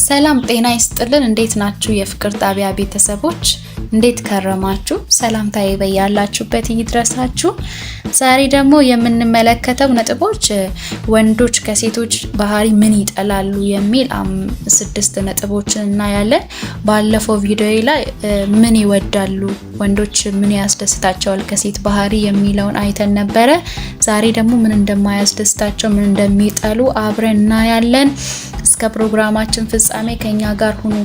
ሰላም ጤና ይስጥልን። እንዴት ናችሁ የፍቅር ጣቢያ ቤተሰቦች? እንዴት ከረማችሁ? ሰላምታዬ በያላችሁበት ይድረሳችሁ። ዛሬ ደግሞ የምንመለከተው ነጥቦች ወንዶች ከሴቶች ባህሪ ምን ይጠላሉ የሚል 6 ነጥቦችን እናያለን። ባለፈው ቪዲዮ ላይ ምን ይወዳሉ ወንዶች ምን ያስደስታቸዋል ከሴት ባህሪ የሚለውን አይተን ነበረ። ዛሬ ደግሞ ምን እንደማያስደስታቸው ምን እንደሚጠሉ አብረን እናያለን። እስከ ፕሮግራማችን ፍጻሜ ከኛ ጋር ሁኑ።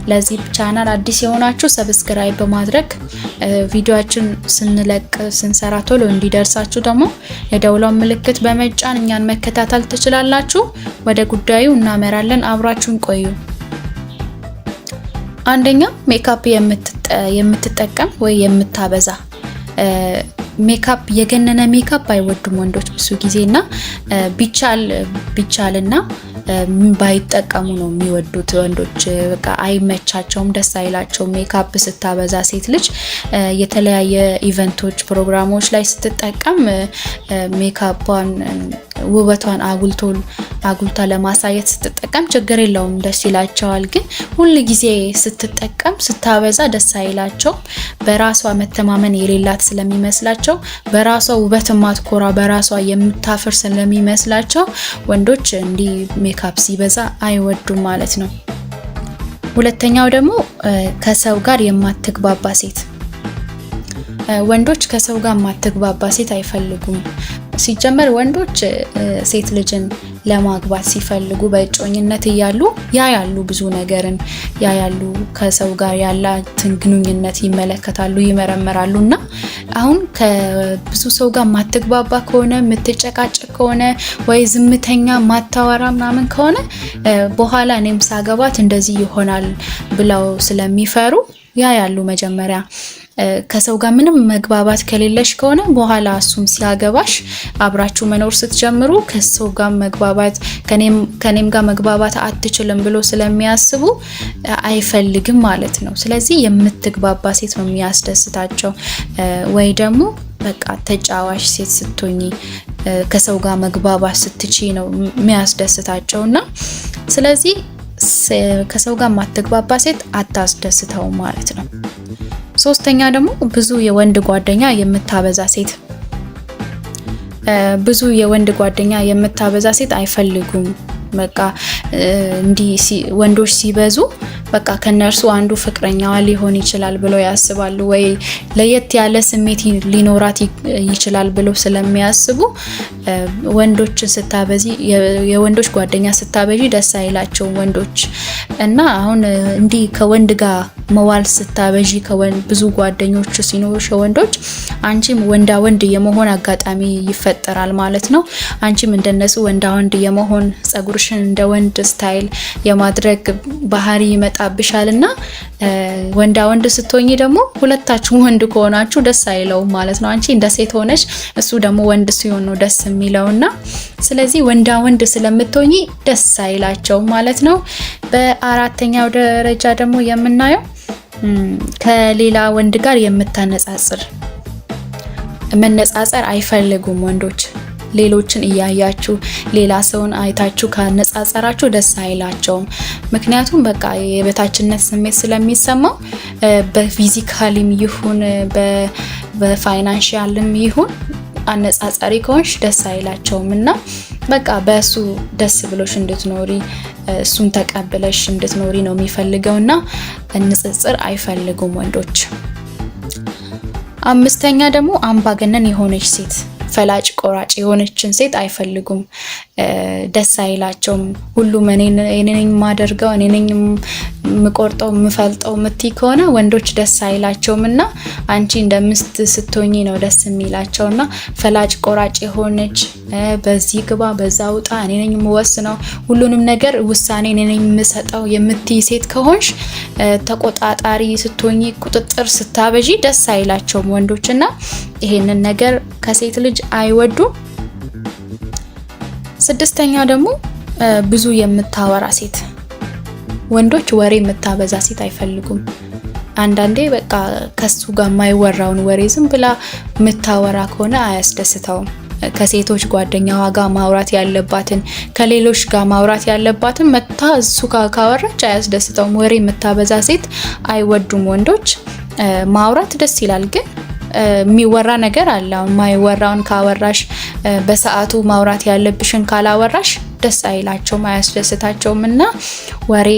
ለዚህ ቻናል አዲስ የሆናችሁ ሰብስክራይብ በማድረግ ቪዲዮአችን ስንሰራ ቶሎ እንዲደርሳችሁ ደግሞ የደውሏን ምልክት በመጫን እኛን መከታተል ትችላላችሁ። ወደ ጉዳዩ እናመራለን። አብራችሁን ቆዩ። አንደኛ ሜካፕ የምትጠቀም ወይ የምታበዛ። ሜካፕ የገነነ ሜካፕ አይወዱም ወንዶች ብዙ ጊዜና ቢቻልና ባይጠቀሙ ነው የሚወዱት ወንዶች። በቃ አይመቻቸውም፣ ደስ አይላቸውም ሜካፕ ስታበዛ ሴት ልጅ። የተለያየ ኢቨንቶች ፕሮግራሞች ላይ ስትጠቀም ሜካፓን ውበቷን አጉልታ ለማሳየት ስትጠቀም ችግር የለውም፣ ደስ ይላቸዋል። ግን ሁል ጊዜ ስትጠቀም ስታበዛ ደስ አይላቸው። በራሷ መተማመን የሌላት ስለሚመስላቸው፣ በራሷ ውበት ማትኮራ በራሷ የምታፍር ስለሚመስላቸው ወንዶች እንዲህ ሜካፕ ሲበዛ አይወዱም ማለት ነው። ሁለተኛው ደግሞ ከሰው ጋር የማትግባባ ሴት። ወንዶች ከሰው ጋር የማትግባባ ሴት አይፈልጉም። ሲጀመር ወንዶች ሴት ልጅን ለማግባት ሲፈልጉ በእጮኝነት እያሉ ያያሉ፣ ብዙ ነገርን ያያሉ፣ ከሰው ጋር ያላትን ግንኙነት ይመለከታሉ፣ ይመረምራሉና አሁን ከብዙ ሰው ጋር ማትግባባ ከሆነ የምትጨቃጨቅ ከሆነ ወይ ዝምተኛ ማታወራ ምናምን ከሆነ በኋላ እኔም ሳገባት እንደዚህ ይሆናል ብለው ስለሚፈሩ ያያሉ። መጀመሪያ ከሰው ጋር ምንም መግባባት ከሌለሽ ከሆነ በኋላ እሱም ሲያገባሽ አብራችሁ መኖር ስትጀምሩ ከሰው ጋር መግባባት ከኔም ጋር መግባባት አትችልም ብሎ ስለሚያስቡ አይፈልግም ማለት ነው። ስለዚህ የምትግባባ ሴት ነው የሚያስደስታቸው። ወይ ደግሞ በቃ ተጫዋች ሴት ስትሆኚ ከሰው ጋር መግባባት ስትቺ ነው የሚያስደስታቸውና ስለዚህ ከሰው ጋር ማትግባባ ሴት አታስደስተው ማለት ነው። ሶስተኛ ደግሞ ብዙ የወንድ ጓደኛ የምታበዛ ሴት። ብዙ የወንድ ጓደኛ የምታበዛ ሴት አይፈልጉም። በቃ እንዲህ ወንዶች ሲበዙ በቃ ከነርሱ አንዱ ፍቅረኛዋ ሊሆን ይችላል ብለው ያስባሉ፣ ወይ ለየት ያለ ስሜት ሊኖራት ይችላል ብለው ስለሚያስቡ ወንዶችን ስታበዚ የወንዶች ጓደኛ ስታበጂ ደስ አይላቸው ወንዶች። እና አሁን እንዲህ ከወንድ ጋር መዋል ስታበጂ ብዙ ጓደኞች ሲኖሩሽ ወንዶች አንቺም ወንዳ ወንድ የመሆን አጋጣሚ ይፈጠራል ማለት ነው። አንቺም እንደነሱ ወንዳ ወንድ የመሆን ጸጉርሽን እንደ ወንድ ስታይል የማድረግ ባህሪ ይመጣብሻልና ወንዳ ወንድ ስትሆኚ ደግሞ ሁለታችሁ ወንድ ከሆናችሁ ደስ አይለውም ማለት ነው። አንቺ እንደ ሴት ሆነሽ እሱ ደግሞ ወንድ ሲሆን ነው ደስ የሚለውና ስለዚህ ወንዳ ወንድ ስለምትሆኚ ደስ አይላቸውም ማለት ነው። በአራተኛው ደረጃ ደግሞ የምናየው ከሌላ ወንድ ጋር መነጻጸር አይፈልጉም ወንዶች። ሌሎችን እያያችሁ ሌላ ሰውን አይታችሁ ካነጻጸራችሁ ደስ አይላቸውም። ምክንያቱም በቃ የበታችነት ስሜት ስለሚሰማው በፊዚካሊም ይሁን በፋይናንሻልም ይሁን አነጻጻሪ ከሆንሽ ደስ አይላቸውም እና በቃ በሱ ደስ ብሎሽ እንድትኖሪ እሱን ተቀብለሽ እንድትኖሪ ነው የሚፈልገውና ንጽጽር አይፈልጉም ወንዶች። አምስተኛ ደግሞ አምባገነን የሆነች ሴት፣ ፈላጭ ቆራጭ የሆነችን ሴት አይፈልጉም፣ ደስ አይላቸውም። ሁሉም እኔ ነኝ የማደርገው እኔ ነኝ የምቆርጠው የምፈልጠው ምትይ ከሆነ ወንዶች ደስ አይላቸውም እና አንቺ እንደምስት ስትሆኚ ነው ደስ የሚላቸውና ፈላጭ ቆራጭ የሆነች በዚህ ግባ በዛ ውጣ እኔ ነኝ የምወስነው ሁሉንም ነገር ውሳኔ እኔ ነኝ የምሰጠው የምትይ ሴት ከሆንሽ ተቆጣጣሪ ስትሆኚ ቁጥጥር ስታበዢ ደስ አይላቸውም ወንዶችና ይሄንን ነገር ከሴት ልጅ አይወዱም። ስድስተኛ ደግሞ ብዙ የምታወራ ሴት። ወንዶች ወሬ የምታበዛ ሴት አይፈልጉም። አንዳንዴ በቃ ከሱ ጋር የማይወራውን ወሬ ዝም ብላ የምታወራ ከሆነ አያስደስተውም። ከሴቶች ጓደኛዋ ጋር ማውራት ያለባትን ከሌሎች ጋር ማውራት ያለባትን መታ እሱ ጋር ካወራች አያስደስተውም። ወሬ የምታበዛ ሴት አይወዱም ወንዶች። ማውራት ደስ ይላል ግን የሚወራ ነገር አለ። ማይወራውን ካወራሽ በሰዓቱ ማውራት ያለብሽን ካላወራሽ ደስ አይላቸውም፣ አያስደስታቸውም። እና ወሬ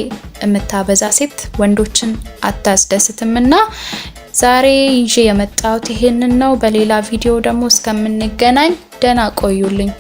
የምታበዛ ሴት ወንዶችን አታስደስትም። እና ዛሬ ይዤ የመጣሁት ይሄንን ነው። በሌላ ቪዲዮ ደግሞ እስከምንገናኝ ደህና ቆዩልኝ።